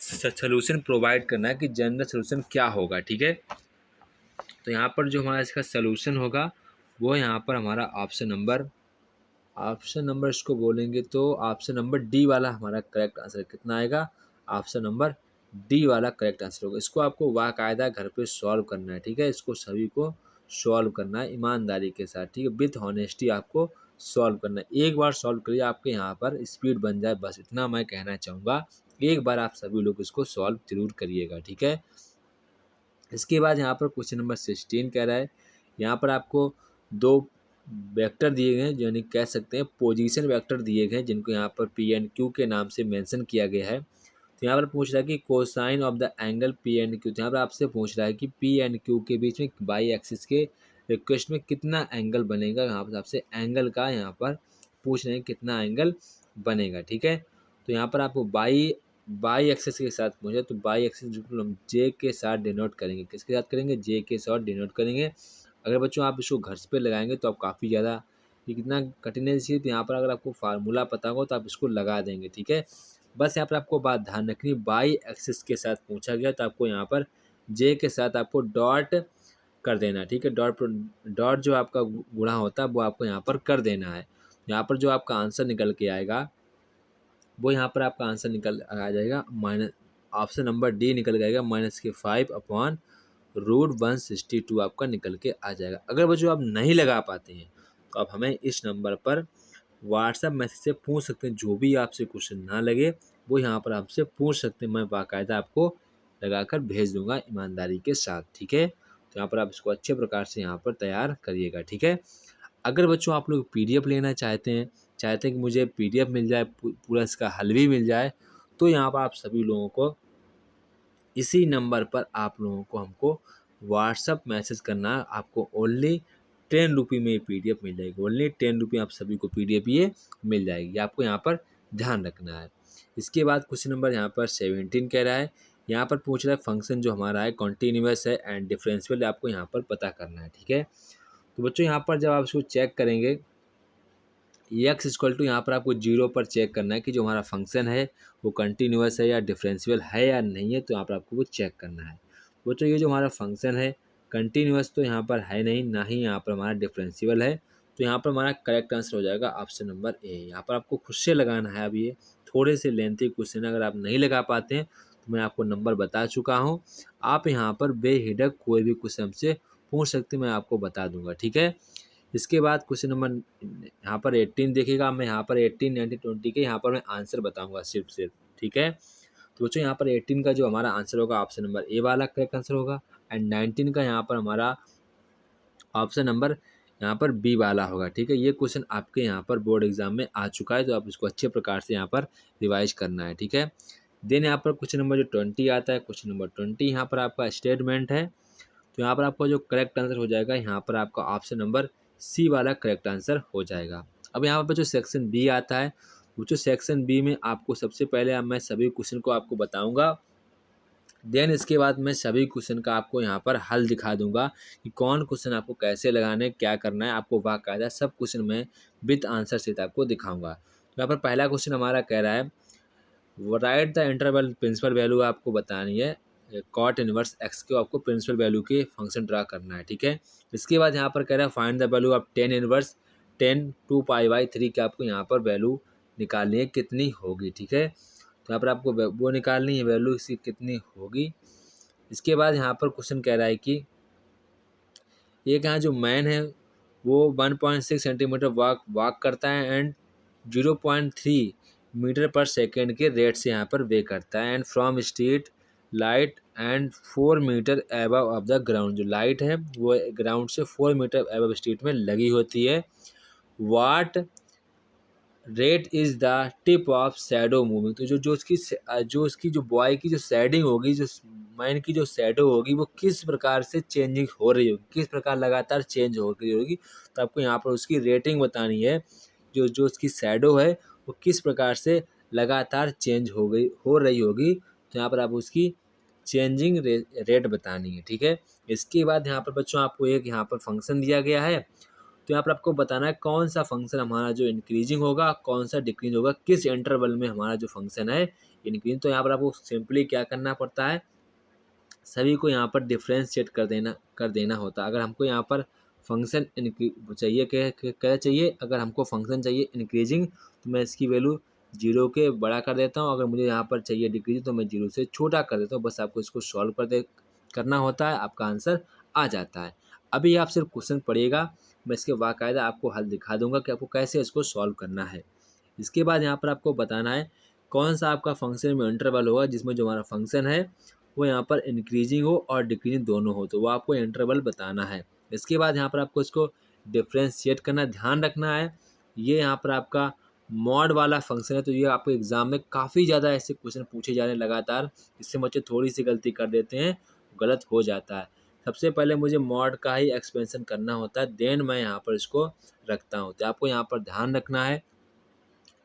सोल्यूशन प्रोवाइड करना है कि जनरल सोल्यूशन क्या होगा। ठीक है, तो यहाँ पर जो हमारा इसका सोल्यूशन होगा वो यहाँ पर हमारा ऑप्शन नंबर इसको बोलेंगे तो ऑप्शन नंबर डी वाला हमारा करेक्ट आंसर कितना आएगा? ऑप्शन नंबर डी वाला करेक्ट आंसर होगा। इसको आपको बाकायदा घर पे सॉल्व करना है, ठीक है। इसको सभी को सॉल्व करना है ईमानदारी के साथ, ठीक है, विथ ऑनेस्टी आपको सॉल्व करना है। एक बार सॉल्व करिए, आपके यहाँ पर स्पीड बन जाए, बस इतना मैं कहना चाहूँगा। एक बार आप सभी लोग इसको सॉल्व जरूर करिएगा, ठीक है। इसके बाद यहाँ पर क्वेश्चन नंबर 16 कह रहा है, यहाँ पर आपको दो वेक्टर दिए गए हैं, यानी कह सकते हैं पोजीशन वेक्टर दिए गए हैं, जिनको यहाँ पर पी एंड क्यू के नाम से मेंशन किया गया है। तो यहाँ पर पूछ रहा है कि cosine of the angle P and Q. तो यहाँ पर आपसे पूछ रहा है कि पी एंड क्यू के बीच में बाई एक्सिस के रिक्वेस्ट में कितना एंगल बनेगा। यहाँ पर आपसे एंगल का यहाँ पर पूछ रहे हैं कितना एंगल बनेगा, ठीक है। तो यहाँ पर आपको बाई एक्सिस के साथ पूछा, तो बाई एक्सिस हम जे के साथ डिनोट करेंगे। किसके साथ करेंगे? जे के साथ डिनोट करेंगे। अगर बच्चों आप इसको घर पे लगाएंगे तो आप काफ़ी ज़्यादा, ये कितना कठिन है चीज़, तो यहाँ पर अगर आपको फार्मूला पता हो तो आप इसको लगा देंगे, ठीक है। बस यहाँ पर आपको बात ध्यान रखनी, बाई एक्सिस के साथ पूछा गया तो आपको यहाँ पर जे के साथ आपको डॉट कर देना है, ठीक है। डॉट जो आपका गुणा होता है वो आपको यहाँ पर कर देना है। यहाँ पर जो आपका आंसर निकल के आएगा वो यहाँ पर आपका आंसर निकल आ जाएगा माइनस, ऑप्शन नंबर डी निकल जाएगा -5/√162 आपका निकल के आ जाएगा। अगर बच्चों आप नहीं लगा पाते हैं तो आप हमें इस नंबर पर व्हाट्सएप मैसेज से पूछ सकते हैं। जो भी आपसे क्वेश्चन ना लगे वो यहाँ पर आपसे पूछ सकते हैं, मैं बाकायदा आपको लगाकर भेज दूंगा ईमानदारी के साथ, ठीक है। तो यहाँ पर आप इसको अच्छे प्रकार से यहाँ पर तैयार करिएगा, ठीक है। अगर बच्चों आप लोग पीडीएफ लेना चाहते हैं कि मुझे पीडीएफ मिल जाए, पूरा इसका हल भी मिल जाए, तो यहाँ पर आप सभी लोगों को इसी नंबर पर आप लोगों को हमको व्हाट्सअप मैसेज करना है। आपको ओनली 10 रुपये में ये पीडीएफ मिल जाएगी। ओनली 10 रुपये आप सभी को पीडीएफ ये मिल जाएगी, आपको यहाँ पर ध्यान रखना है। इसके बाद क्वेश्चन नंबर यहाँ पर 17 कह रहा है, यहाँ पर पूछ रहा है फंक्शन जो हमारा है कॉन्टीन्यूअस है एंड डिफरेंशियल, आपको यहाँ पर पता करना है, ठीक है। तो बच्चों यहाँ पर जब आप इसको चेक करेंगे, एक्स इक्वल टू यहाँ पर आपको 0 पर चेक करना है कि जो हमारा फंक्शन है वो कंटिन्यूअस है या डिफरेंशियल है या नहीं है, तो यहाँ पर आपको वो चेक करना है। बच्चों ये जो हमारा फंक्शन है कंटिन्यूअस तो यहाँ पर है नहीं, ना ही यहाँ पर हमारा डिफरेंशियल है, तो यहाँ पर हमारा करेक्ट आंसर हो जाएगा ऑप्शन नंबर ए। यहाँ पर आपको खुद से लगाना है। अब ये थोड़े से लेंथी क्वेश्चन, अगर आप नहीं लगा पाते हैं तो मैं आपको नंबर बता चुका हूँ, आप यहाँ पर बेहिडक कोई भी क्वेश्चन हमसे पूछ सकते, मैं आपको बता दूंगा, ठीक है। इसके बाद क्वेश्चन नंबर यहाँ पर 18 देखिएगा, मैं यहाँ पर 18, 19, 20 के यहाँ पर मैं आंसर बताऊंगा सिर्फ, ठीक है। तो बच्चों यहाँ पर 18 का जो हमारा आंसर होगा ऑप्शन नंबर ए वाला करेक्ट आंसर होगा, एंड 19 का यहाँ पर हमारा ऑप्शन नंबर यहाँ पर बी वाला होगा, ठीक है। ये क्वेश्चन आपके यहाँ पर बोर्ड एग्जाम में आ चुका है, तो आप इसको अच्छे प्रकार से यहाँ पर रिवाइज करना है, ठीक है। देन यहाँ पर क्वेश्चन नंबर जो 20 आता है, क्वेश्चन नंबर 20 यहाँ पर आपका स्टेटमेंट है, तो यहाँ पर आपका जो करेक्ट आंसर हो जाएगा यहाँ पर आपका ऑप्शन नंबर सी वाला करेक्ट आंसर हो जाएगा। अब यहाँ पर जो सेक्शन बी आता है, वो जो सेक्शन बी में आपको सबसे पहले अब मैं सभी क्वेश्चन को आपको बताऊंगा, देन इसके बाद मैं सभी क्वेश्चन का आपको यहाँ पर हल दिखा दूंगा कि कौन क्वेश्चन आपको कैसे लगाने, क्या करना है, आपको बाकायदा सब क्वेश्चन में विद आंसर सहित आपको दिखाऊंगा। तो यहाँ पर पहला क्वेश्चन हमारा कह रहा है right the interval principal value आपको बतानी है, कॉट इनवर्स एक्स को आपको प्रिंसिपल वैल्यू के फंक्शन ड्रा करना है, ठीक है। इसके बाद यहाँ पर कह रहा है find the value of tan inverse 10 2π/3 की आपको यहाँ पर वैल्यू निकालनी है, कितनी होगी, ठीक है। तो यहाँ पर आपको वो निकालनी है वैल्यू इसकी कितनी होगी। इसके बाद यहाँ पर क्वेश्चन कह रहा है कि एक यहाँ जो मैन है वो 1.6 सेंटीमीटर वॉक करता है एंड 0.3 मीटर पर सेकेंड के रेट से यहाँ पर वे करता है, and from street light and 4 metre above of the ground, जो लाइट है वो ग्राउंड से 4 मीटर एबव स्ट्रीट में लगी होती है। What rate is the tip of shadow moving, तो जो उसकी जो बॉय की जो शेडिंग होगी, जो मैन की जो शैडो होगी वो किस प्रकार से चेंजिंग हो रही होगी, किस प्रकार लगातार चेंज हो रही होगी, तो आपको यहाँ पर उसकी रेटिंग बतानी है। जो जो उसकी शैडो है वो किस प्रकार से लगातार चेंज हो रही होगी, तो यहाँ पर आप उसकी चेंजिंग रेट बतानी है, ठीक है। इसके बाद यहाँ पर बच्चों आपको एक यहाँ पर फंक्शन दिया गया है, तो यहाँ पर आपको बताना है कौन सा फंक्शन हमारा जो इंक्रीजिंग होगा, कौन सा डिक्रीज होगा, किस इंटरवल में हमारा जो फंक्शन है इंक्रीज। तो यहाँ पर आपको सिंपली क्या करना पड़ता है, सभी को यहाँ पर डिफ्रेंशिएट कर देना होता है। अगर हमको यहाँ पर फंक्शन चाहिए क्या चाहिए, अगर हमको फंक्शन चाहिए इंक्रीजिंग तो मैं इसकी वैल्यू जीरो के बड़ा कर देता हूँ, अगर मुझे यहाँ पर चाहिए डिक्रीज तो मैं जीरो से छोटा कर देता हूँ। बस आपको इसको सॉल्व करना होता है, आपका आंसर आ जाता है। अभी आप सिर्फ क्वेश्चन पढ़िएगा, मैं इसके बाकायदा आपको हल दिखा दूंगा कि आपको कैसे इसको सॉल्व करना है। इसके बाद यहाँ पर आपको बताना है कौन सा आपका फंक्शन में इंटरवल होगा जिसमें जो हमारा फंक्शन है वो यहाँ पर इंक्रीजिंग हो और डिक्रीजिंग दोनों हो, तो वो आपको इंटरवल बताना है। इसके बाद यहाँ पर आपको इसको डिफ्रेंशिएट करना, ध्यान रखना है ये यहाँ पर आपका मॉड वाला फंक्शन है, तो ये आपको एग्जाम में काफ़ी ज़्यादा ऐसे क्वेश्चन पूछे जा रहे हैं लगातार। इससे बच्चे थोड़ी सी गलती कर देते हैं, गलत हो जाता है। सबसे पहले मुझे मॉड का ही एक्सपेंशन करना होता है, देन मैं यहाँ पर इसको रखता हूँ। तो आपको यहाँ पर ध्यान रखना है,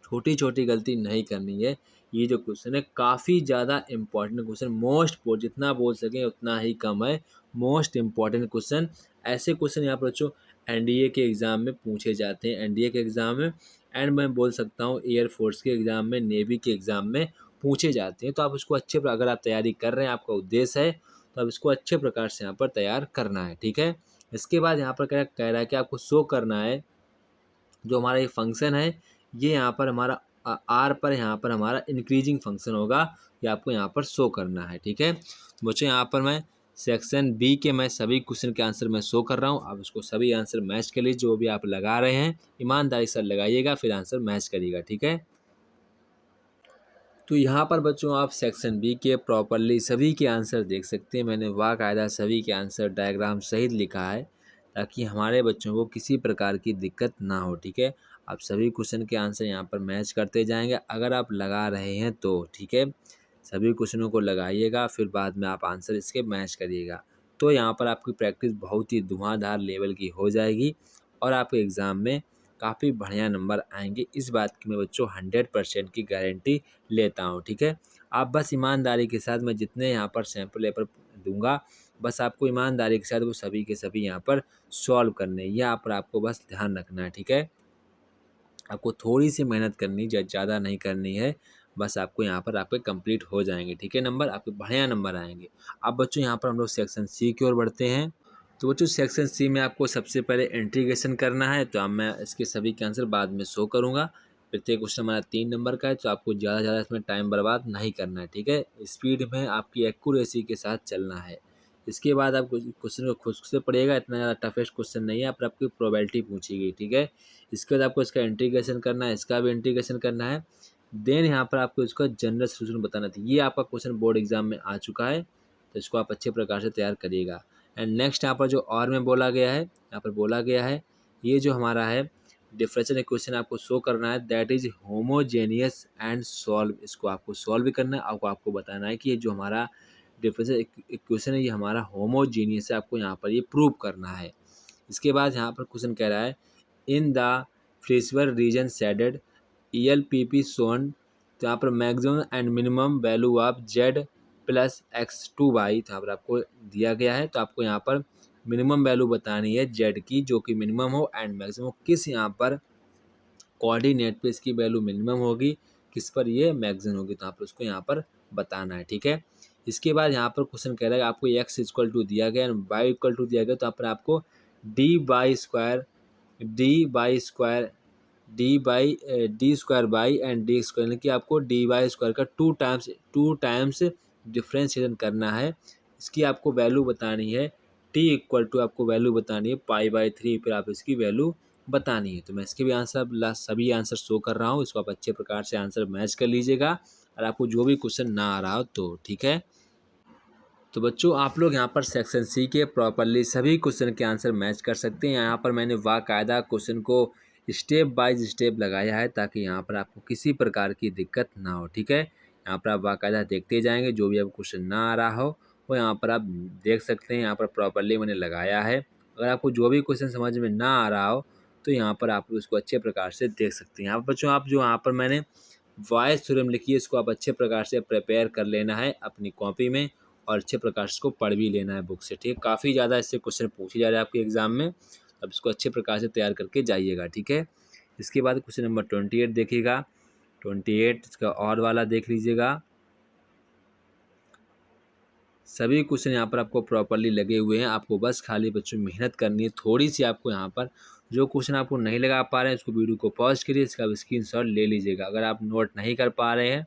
छोटी छोटी गलती नहीं करनी है। ये जो क्वेश्चन है काफ़ी ज़्यादा इंपॉर्टेंट क्वेश्चन, जितना बोल सकें उतना ही कम है। मोस्ट इम्पॉर्टेंट क्वेश्चन, ऐसे क्वेश्चन यहाँ पर बच्चों एनडीए के एग्ज़ाम में पूछे जाते हैं, एनडीए के एग्ज़ाम में, एंड मैं बोल सकता हूँ एयरफोर्स के एग्ज़ाम में, नेवी के एग्ज़ाम में पूछे जाते हैं। तो आप उसको अच्छे अगर आप तैयारी कर रहे हैं, आपका उद्देश्य है, तो आप इसको अच्छे प्रकार से यहाँ पर तैयार करना है, ठीक है। इसके बाद यहाँ पर क्या कह रहा है कि आपको शो करना है जो हमारा ये फंक्शन है, ये यहाँ पर हमारा आर पर यहाँ पर हमारा इंक्रीजिंग फंक्शन होगा, ये आपको यहाँ पर शो करना है, ठीक है। तो बच्चों यहाँ पर मैं सेक्शन बी के मैं सभी क्वेश्चन के आंसर मैं शो कर रहा हूँ। आप उसको सभी आंसर मैच कर लीजिए, जो भी आप लगा रहे हैं ईमानदारी से लगाइएगा, फिर आंसर मैच करिएगा, ठीक है। तो यहाँ पर बच्चों आप सेक्शन बी के प्रॉपरली सभी के आंसर देख सकते हैं। मैंने बाकायदा सभी के आंसर डायग्राम सहित लिखा है ताकि हमारे बच्चों को किसी प्रकार की दिक्कत ना हो, ठीक है। आप सभी क्वेश्चन के आंसर यहाँ पर मैच करते जाएंगे अगर आप लगा रहे हैं तो, ठीक है। सभी क्वेश्चनों को लगाइएगा, फिर बाद में आप आंसर इसके मैच करिएगा। तो यहाँ पर आपकी प्रैक्टिस बहुत ही धुआंधार लेवल की हो जाएगी और आपके एग्ज़ाम में काफ़ी बढ़िया नंबर आएंगे। इस बात की मैं बच्चों 100% की गारंटी लेता हूँ, ठीक है। आप बस ईमानदारी के साथ, मैं जितने यहाँ पर सैम्पल पेपर दूंगा, बस आपको ईमानदारी के साथ वो सभी के सभी यहाँ पर सॉल्व करने, यहाँ पर आपको बस ध्यान रखना है, ठीक है। आपको थोड़ी सी मेहनत करनी, ज़्यादा नहीं करनी है, बस आपको यहाँ पर आपके कंप्लीट हो जाएंगे, ठीक है। नंबर आपके बढ़िया नंबर आएंगे। अब बच्चों यहाँ पर हम लोग सेक्शन सी की ओर बढ़ते हैं। तो बच्चों सेक्शन सी में आपको सबसे पहले इंटीग्रेशन करना है, तो अब मैं इसके सभी के आंसर बाद में शो करूँगा। प्रत्येक क्वेश्चन हमारा 3 नंबर का है, तो आपको ज़्यादा इसमें टाइम बर्बाद नहीं करना है, ठीक है। स्पीड में आपकी एक्यूरेसी के साथ चलना है। इसके बाद आप क्वेश्चन को खुद से पढ़िएगा, इतना ज़्यादा टफेस्ट क्वेश्चन नहीं है, पर आपकी प्रोबेबिलिटी पूछी गई, ठीक है। इसके बाद आपको इसका इंटीग्रेशन करना है, इसका भी इंटीग्रेशन करना है। देन यहाँ पर आपको इसका जनरल सोल्यूशन बताना था। ये आपका क्वेश्चन बोर्ड एग्जाम में आ चुका है, तो इसको आप अच्छे प्रकार से तैयार करिएगा। एंड नेक्स्ट यहाँ पर जो और में बोला गया है, यहाँ पर बोला गया है ये जो हमारा है डिफरेंशियल इक्वेशन आपको शो करना है, that is homogeneous and solve. इसको आपको सॉल्व भी करना है, आपको बताना है कि ये जो हमारा डिफरेंशियल इक्वेशन है ये हमारा होमोजेनियस है, आपको यहाँ पर ये प्रूव करना है। इसके बाद यहाँ पर क्वेश्चन कह रहा है इन द फ्रीस्वर रीजन शेडेड ELPP सोन, तो यहाँ पर maximum and minimum value of Z plus x2y, तो यहाँ पर आपको दिया गया है। तो आपको यहाँ पर मिनिमम वैल्यू बतानी है Z की जो कि मिनिमम हो, एंड मैक्सिमम किस यहाँ पर कोऑर्डिनेट पे इसकी वैल्यू मिनिमम होगी, किस पर ये मैक्सिमम होगी, तो आप उसको यहाँ पर बताना है, ठीक है। इसके बाद यहाँ पर क्वेश्चन कह रहा है आपको x इक्वल टू दिया गया एंड y इक्वल टू दिया गया, तो यहाँ पर आपको D square by and D square, यानी कि आपको डी वाई स्क्वायर का टू टाइम्स डिफ्रेंशिएशन करना है। इसकी आपको वैल्यू बतानी है, टी इक्वल टू आपको वैल्यू बतानी है π/3, फिर आप इसकी वैल्यू बतानी है। तो मैं इसके भी आंसर सभी आंसर शो कर रहा हूँ, इसको आप अच्छे प्रकार से आंसर मैच कर लीजिएगा और आपको जो भी क्वेश्चन ना आ रहा हो तो, ठीक है। तो बच्चों आप लोग यहाँ पर सेक्शन सी के प्रॉपरली सभी क्वेश्चन के आंसर मैच कर सकते हैं। यहाँ पर मैंने बाकायदा क्वेश्चन को स्टेप बाय स्टेप लगाया है ताकि यहाँ पर आपको किसी प्रकार की दिक्कत ना हो, ठीक है। यहाँ पर आप बाकायदा देखते जाएंगे, जो भी आपको क्वेश्चन ना आ रहा हो वो यहाँ पर आप देख सकते हैं। यहाँ पर प्रॉपरली मैंने लगाया है। अगर आपको जो भी क्वेश्चन समझ में ना आ रहा हो तो यहाँ पर आप उसको अच्छे प्रकार से देख सकते हैं। यहाँ पर बच्चों आप जो यहाँ पर मैंने वॉइस थ्योरम लिखी है, इसको आप अच्छे प्रकार से प्रिपेयर कर लेना है अपनी कॉपी में और अच्छे प्रकार से इसको पढ़ भी लेना है बुक से, ठीक है। काफ़ी ज़्यादा इससे क्वेश्चन पूछे जा रहे हैं आपके एग्जाम में, अब इसको अच्छे प्रकार से तैयार करके जाइएगा, ठीक है। इसके बाद क्वेश्चन नंबर 28 देखिएगा, 28 इसका और वाला देख लीजिएगा। सभी क्वेश्चन यहाँ पर आपको प्रॉपरली लगे हुए हैं, आपको बस खाली बच्चों मेहनत करनी है, थोड़ी सी आपको यहाँ पर जो क्वेश्चन आपको नहीं लगा पा रहे हैं उसको वीडियो को पॉज करिए, इसका स्क्रीनशॉट ले लीजिएगा। अगर आप नोट नहीं कर पा रहे हैं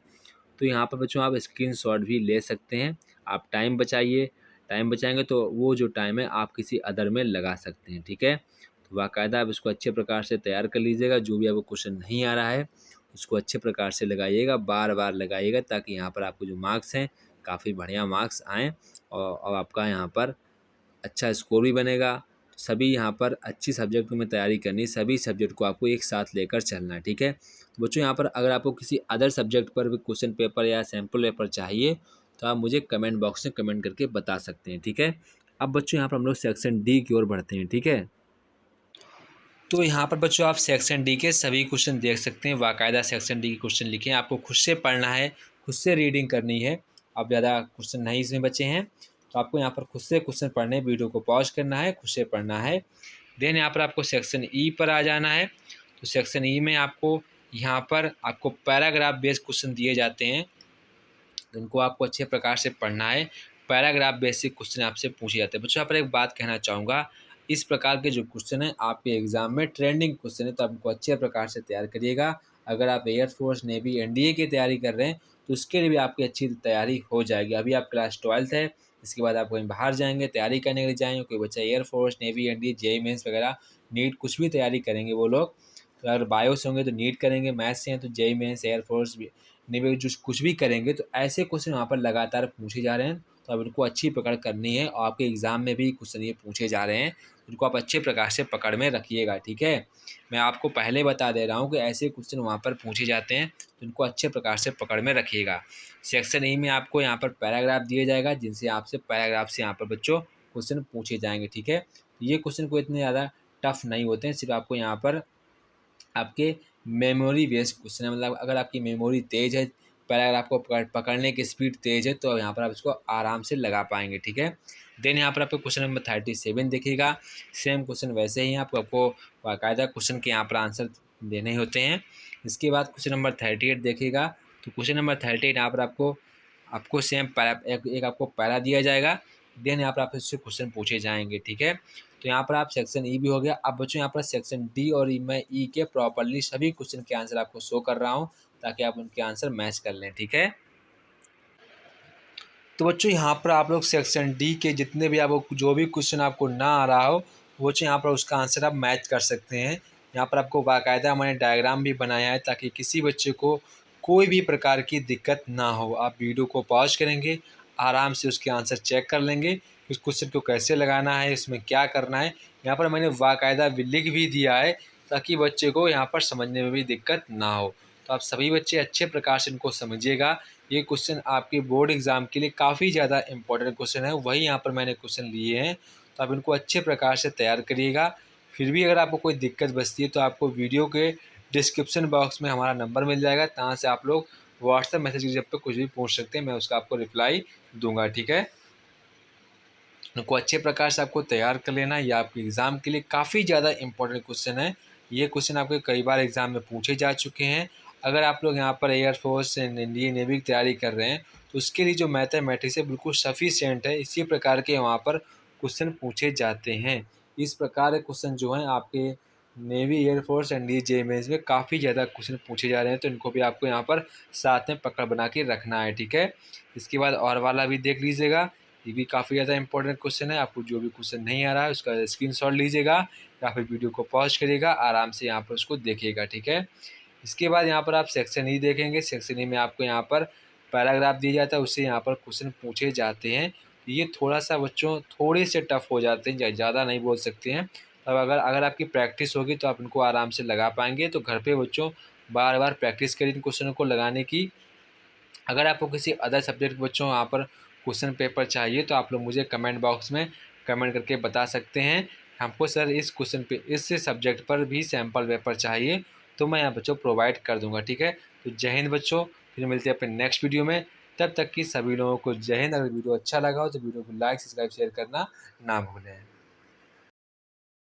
तो यहाँ पर बच्चों आप स्क्रीनशॉट भी ले सकते हैं। आप टाइम बचाइए, टाइम बचाएंगे तो वो जो टाइम है आप किसी अदर में लगा सकते हैं, ठीक है। तो बाकायदा आप इसको अच्छे प्रकार से तैयार कर लीजिएगा। जो भी आपको क्वेश्चन नहीं आ रहा है उसको अच्छे प्रकार से लगाइएगा, बार बार लगाइएगा, ताकि यहाँ पर आपको जो मार्क्स हैं काफ़ी बढ़िया मार्क्स आएँ और आपका यहाँ पर अच्छा स्कोर भी बनेगा। सभी यहाँ पर अच्छी सब्जेक्ट में तैयारी करनी, सभी सब्जेक्ट को आपको एक साथ लेकर चलना है, ठीक है। तो बच्चों यहाँ पर अगर आपको किसी अदर सब्जेक्ट पर भी क्वेश्चन पेपर या सैम्पल पेपर चाहिए तो आप मुझे कमेंट बॉक्स में कमेंट करके बता सकते हैं, ठीक है। अब बच्चों यहाँ पर हम लोग सेक्शन डी की ओर बढ़ते हैं, ठीक है। तो यहाँ पर बच्चों आप सेक्शन डी के सभी क्वेश्चन देख सकते हैं। बाकायदा सेक्शन डी के क्वेश्चन लिखे हैं, आपको खुद से पढ़ना है, खुद से रीडिंग करनी है। अब ज़्यादा क्वेश्चन नहीं इसमें बचे हैं तो आपको यहाँ पर खुद से क्वेश्चन पढ़ने, वीडियो को पॉज करना है, खुद से पढ़ना है। देन यहाँ पर आपको सेक्शन ई पर आ जाना है। तो सेक्शन ई में आपको यहाँ पर आपको पैराग्राफ बेस्ड क्वेश्चन दिए जाते हैं, उनको आपको अच्छे प्रकार से पढ़ना है। पैराग्राफ बेसिक क्वेश्चन आपसे पूछे जाते हैं। बच्चों यहाँ पर एक बात कहना चाहूँगा, इस प्रकार के जो क्वेश्चन हैं आपके एग्जाम में ट्रेंडिंग क्वेश्चन है, तो आपको अच्छे प्रकार से तैयार करिएगा। अगर आप एयरफोर्स, नेवी, एनडीए की तैयारी कर रहे हैं तो उसके लिए भी आपकी अच्छी तैयारी हो जाएगी। अभी आप क्लास 12th है, इसके बाद आप कहीं बाहर जाएंगे, तैयारी करने के लिए जाएंगे, कोई बच्चा air force, navy, NDA, JEE mains वगैरह, नीट कुछ भी तैयारी करेंगे वो लोग, तो अगर बायो से होंगे तो नीट करेंगे, मैथ्स से हैं तो जेईई मेंस, एयरफोर्स, नेवी, जो कुछ भी करेंगे तो ऐसे क्वेश्चन वहाँ पर लगातार पूछे जा रहे हैं। तो अब इनको अच्छी पकड़ करनी है और आपके एग्ज़ाम में भी क्वेश्चन ये पूछे जा रहे हैं, इनको आप अच्छे प्रकार से पकड़ में रखिएगा, ठीक है। मैं आपको पहले बता दे रहा हूँ कि ऐसे क्वेश्चन वहाँ पर पूछे जाते हैं, तो इनको अच्छे प्रकार से पकड़ में रखिएगा। सेक्शन ई में आपको यहाँ पर पैराग्राफ दिया जाएगा, जिनसे आपसे पैराग्राफ से यहाँ पर बच्चों क्वेश्चन पूछे जाएंगे, ठीक है। ये क्वेश्चन को इतने ज़्यादा टफ नहीं होते हैं, सिर्फ आपको यहाँ पर आपके मेमोरी बेस्ड क्वेश्चन है। मतलब अगर आपकी मेमोरी तेज़ है, पैराग्राफ को पकड़ने की स्पीड तेज़ है, तो यहाँ पर आप इसको आराम से लगा पाएंगे, ठीक है। देन यहाँ पर आपको क्वेश्चन नंबर 37 देखिएगा। सेम क्वेश्चन वैसे ही आपको बाकायदा क्वेश्चन के यहाँ पर आंसर देने होते हैं। इसके बाद क्वेश्चन नंबर 38 देखिएगा। तो क्वेश्चन नंबर 38 यहाँ पर आपको सेम पैरा एक आपको पैरा दिया जाएगा। देन यहाँ पर आप इससे क्वेश्चन पूछे जाएंगे, ठीक है। तो यहाँ पर आप सेक्शन ई भी हो गया। अब बच्चों यहाँ पर सेक्शन डी और ई, मैं ई के प्रॉपरली सभी क्वेश्चन के आंसर आपको शो कर रहा हूँ ताकि आप उनके आंसर मैच कर लें, ठीक है। तो बच्चों यहाँ पर आप लोग सेक्शन डी के जितने भी आपको जो भी क्वेश्चन आपको ना आ रहा हो वो बच्चों यहाँ पर उसका आंसर आप मैच कर सकते हैं। यहाँ पर आपको बाकायदा मैंने डायग्राम भी बनाया है ताकि किसी बच्चे को कोई भी प्रकार की दिक्कत ना हो। आप वीडियो को पॉज करेंगे, आराम से उसके आंसर चेक कर लेंगे, उस क्वेश्चन को कैसे लगाना है, इसमें क्या करना है। यहाँ पर मैंने बाकायदा लिख भी दिया है ताकि बच्चे को यहाँ पर समझने में भी दिक्कत ना हो। तो आप सभी बच्चे अच्छे प्रकार से इनको समझिएगा। ये क्वेश्चन आपके बोर्ड एग्ज़ाम के लिए काफ़ी ज़्यादा इंपॉर्टेंट क्वेश्चन है, वही यहाँ पर मैंने क्वेश्चन लिए हैं, तो आप इनको अच्छे प्रकार से तैयार करिएगा। फिर भी अगर आपको कोई दिक्कत बचती है तो आपको वीडियो के डिस्क्रिप्शन बॉक्स में हमारा नंबर मिल जाएगा, तहाँ से आप लोग व्हाट्सएप मैसेज जब पर कुछ भी पूछ सकते हैं, मैं उसका आपको रिप्लाई दूंगा, ठीक है। इनको अच्छे प्रकार से आपको तैयार कर लेना है, ये आपके एग्ज़ाम के लिए काफ़ी ज़्यादा इंपॉर्टेंट क्वेश्चन है। ये क्वेश्चन आपके कई बार एग्ज़ाम में पूछे जा चुके हैं। अगर आप लोग यहाँ पर एयरफोर्स, इंडियन नेवी की तैयारी कर रहे हैं तो उसके लिए जो मैथमेटिक्स है बिल्कुल सफिशिएंट है। इसी प्रकार के वहाँ पर क्वेश्चन पूछे जाते हैं। इस प्रकार के क्वेश्चन जो हैं आपके navy, air force, NDA, JEE mains में काफ़ी ज़्यादा क्वेश्चन पूछे जा रहे हैं, तो इनको भी आपको यहाँ पर साथ में पकड़ बना के रखना है, ठीक है। इसके बाद और वाला भी देख लीजिएगा, ये भी काफ़ी ज़्यादा इंपॉर्टेंट क्वेश्चन है। आपको जो भी क्वेश्चन नहीं आ रहा है उसका स्क्रीनशॉट लीजिएगा या फिर वीडियो को पॉज करिएगा, आराम से यहाँ पर उसको देखिएगा, ठीक है। इसके बाद यहाँ पर आप सेक्शन ई देखेंगे। सेक्शन ई में आपको यहाँ पर पैराग्राफ दिया जाता है, उससे यहाँ पर क्वेश्चन पूछे जाते हैं। ये थोड़ा सा बच्चों थोड़े से टफ हो जाते हैं, ज़्यादा नहीं बोल सकते हैं। अब अगर आपकी प्रैक्टिस होगी तो आप इनको आराम से लगा पाएंगे। तो घर पे बच्चों बार बार प्रैक्टिस करिए इन क्वेश्चनों को लगाने की। अगर आपको किसी अदर सब्जेक्ट बच्चों यहाँ पर क्वेश्चन पेपर चाहिए तो आप लोग मुझे कमेंट बॉक्स में कमेंट करके बता सकते हैं। हमको सर इस क्वेश्चन पे इस सब्जेक्ट पर भी सैम्पल पेपर चाहिए, तो मैं यहाँ बच्चों प्रोवाइड कर दूंगा, ठीक है। तो जय हिंद बच्चों, फिर मिलते हैं अपने नेक्स्ट वीडियो में। तब तक की सभी लोगों को जय हिंद। अगर वीडियो अच्छा लगा हो तो वीडियो को लाइक, सब्सक्राइब, शेयर करना ना भूलें।